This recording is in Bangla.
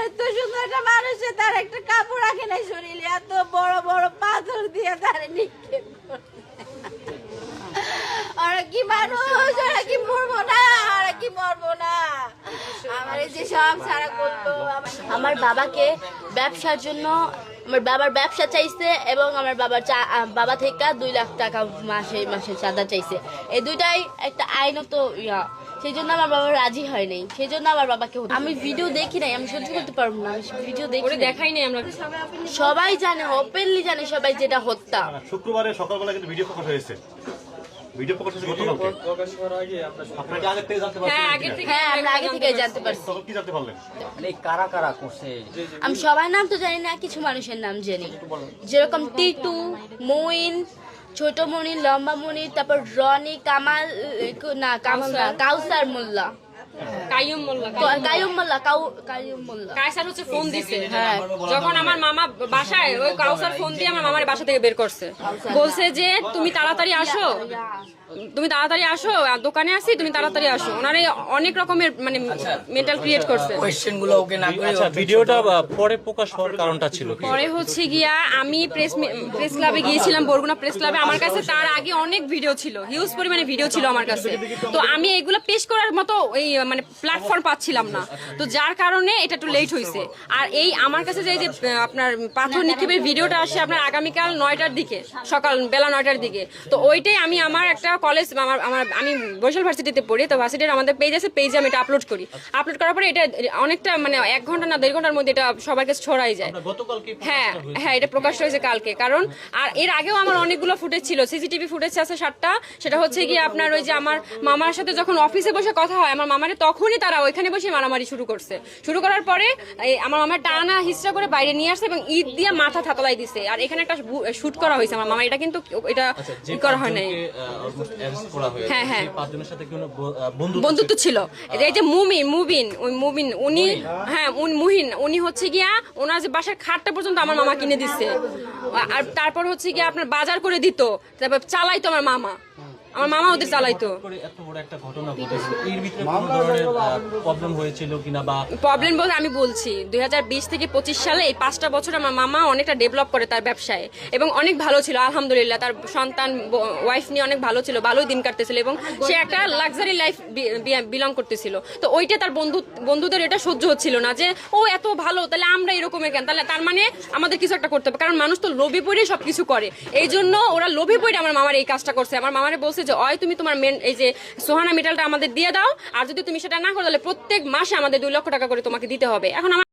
এত সুন্দর একটা মানুষের তার একটা কাপড় রাখে নাই শরীরে, এত বড় বড় পাথর দিয়ে তার নিক্ষেপ করে। ওরা কি মানুষ, ওরা কি মরবো না, ওরা কি মরবো না। আমার এই যে সব সারা করতো। আমার বাবাকে ব্যবসার জন্য, আমার বাবার ব্যবসা চাইছে এবং আমার বাবা থেকে 2 লাখ টাকা মাসে মাসে চাঁদা চাইছে। এই দুইটাই একটা আইনত ইয়া, সেই জন্য আমার বাবা রাজি হয় নাই। সেই জন্য আমার বাবাকে, আমি ভিডিও দেখি নাই, আমি সহ্য করতে পারবো না, ভিডিও দেখাই নাই। আমরা সবাই জানে, ওপেনলি জানে সবাই, যেটা হত্যা। শুক্রবারে সকালবেলা কিন্তু ভিডিও প্রকাশ হয়েছে। ভিডিও প্রকাশ হয়েছে গতকালকে। আপনারা কি আগে থেকে জানতে পারছেন? হ্যাঁ, আমরা আগে থেকে জানতে পারছি। তখন কি জানতে পারলেন? মানে কারা কারা করছে? আমি সবার নাম তো জানি না, কিছু মানুষের নাম জানি, যেরকম টিটু, মইন, ছোট মনি, লম্বা মনি, তারপর রনি, কামাল না, কামাল না, কাউসার মোল্লা, কাইয়ুম মোল্লা। কায়সার হচ্ছে ফোন দিছে। হ্যাঁ, যখন আমার মামা বাসায়, ওই কাউসার ফোন দিয়ে আমার মামার বাসা থেকে বের করছে, বলছে যে তুমি তাড়াতাড়ি আসো, দোকানে আসি, তুমি তাড়াতাড়ি আসো। ওনারে অনেক রকমের মানে মেন্টাল ক্রিয়েট করছে। কোশ্চেন গুলো ওকে না করে আচ্ছা, ভিডিওটা পরে প্রকাশ হওয়ার কারণটা ছিল কি? পরে হচ্ছে গিয়া আমি প্রেস ক্লাবে গিয়েছিলাম, বরগুনা প্রেস ক্লাবে। আমার কাছে তার আগে অনেক ভিডিও ছিল, হিউজ পরিমাণে ভিডিও ছিল আমার কাছে। তো আমি এগুলো পেশ করার মতো এই মানে প্ল্যাটফর্ম পাচ্ছিলাম না, তো যার কারণে এটা একটু লেট হয়েছে। আর এই আমার কাছে যে আপনার পাথর নিক্ষেপের ভিডিওটা আসে আপনার আগামীকাল 9টার দিকে, সকাল বেলা 9টার দিকে। তো ওইটাই আমি আমার একটা কলেজ, আমি বরিশাল ভার্সিটিতে পড়ি, তো ভার্সিটির আমাদের পেজ আছে, পেজে আমি এটা আপলোড করি। আপলোড করার পরে এটা অনেকটা মানে 1 ঘন্টা না 1.5 ঘন্টার মধ্যে এটা সবার কাছে ছড়াই যায়। হ্যাঁ, এটা প্রকাশ হয়েছে কালকে। কারণ আর এর আগেও আমার অনেকগুলো ফুটেজ ছিল, সিসিটিভি ফুটেজ আছে 7টা। সেটা হচ্ছে গিয়ে আপনার ওই যে আমার মামার সাথে যখন অফিসে বসে কথা হয়, আমার মামারে তখনই তারা ওইখানে বসে মারামারি শুরু করার পরে আমার মামার টানা হিস্ট্রা করে বাইরে নিয়ে আসছে এবং ঈদ দিয়ে মাথা থাতলাই দিছে। আর এখানে একটা শুট করা হয়েছে আমার মামা, এটা কিন্তু এটা করা হয় নাই। হ্যাঁ, বন্ধুত্ব ছিল। এই যে মুবিন উনি, হ্যাঁ মুহিন, উনি হচ্ছে গিয়া ওনার যে বাসার খাটটা পর্যন্ত আমার মামা কিনে দিচ্ছে। আর তারপর হচ্ছে গিয়া আপনার বাজার করে দিত, তারপর চালাইতো আমার মামা ওদের চালাইতো। এত বড় একটা ঘটনা ঘটেছে, এর ভিতরে কোনো ধরনের প্রবলেম হয়েছিল কিনা? বা প্রবলেম বলতে আমি বলছি 2020 থেকে 25 সালে এই 5টা বছর আমার মামা অনেকটা ডেভেলপ করে তার ব্যবসায় এবং অনেক ভালো ছিল আলহামদুলিল্লাহ। তার সন্তান ওয়াইফ নিয়ে অনেক ভালো ছিল, ভালোই দিন কাটতেছিল এবং সে একটা লাক্সারি লাইফ বিলং করতেছিল। তো ওইটা তার বন্ধুদের এটা সহ্য হচ্ছিল না যে ও এত ভালো, তাহলে আমরা এরকমের কেন, তাহলে তার মানে আমাদের কিছু একটা করতে হবে। কারণ মানুষ তো লোভে পড়ে সবকিছু করে, এই জন্য ওরা লোভে পড়ে আমার মামার এই কাজটা করছে। আমার মামারে বলছে যে ওই তুমি তোমার এই যে সোহানা মেটালটা আমাদের দিয়ে দাও, আর যদি তুমি সেটা না করো তাহলে প্রত্যেক মাসে আমাদের 2 লক্ষ টাকা করে তোমাকে দিতে হবে। এখন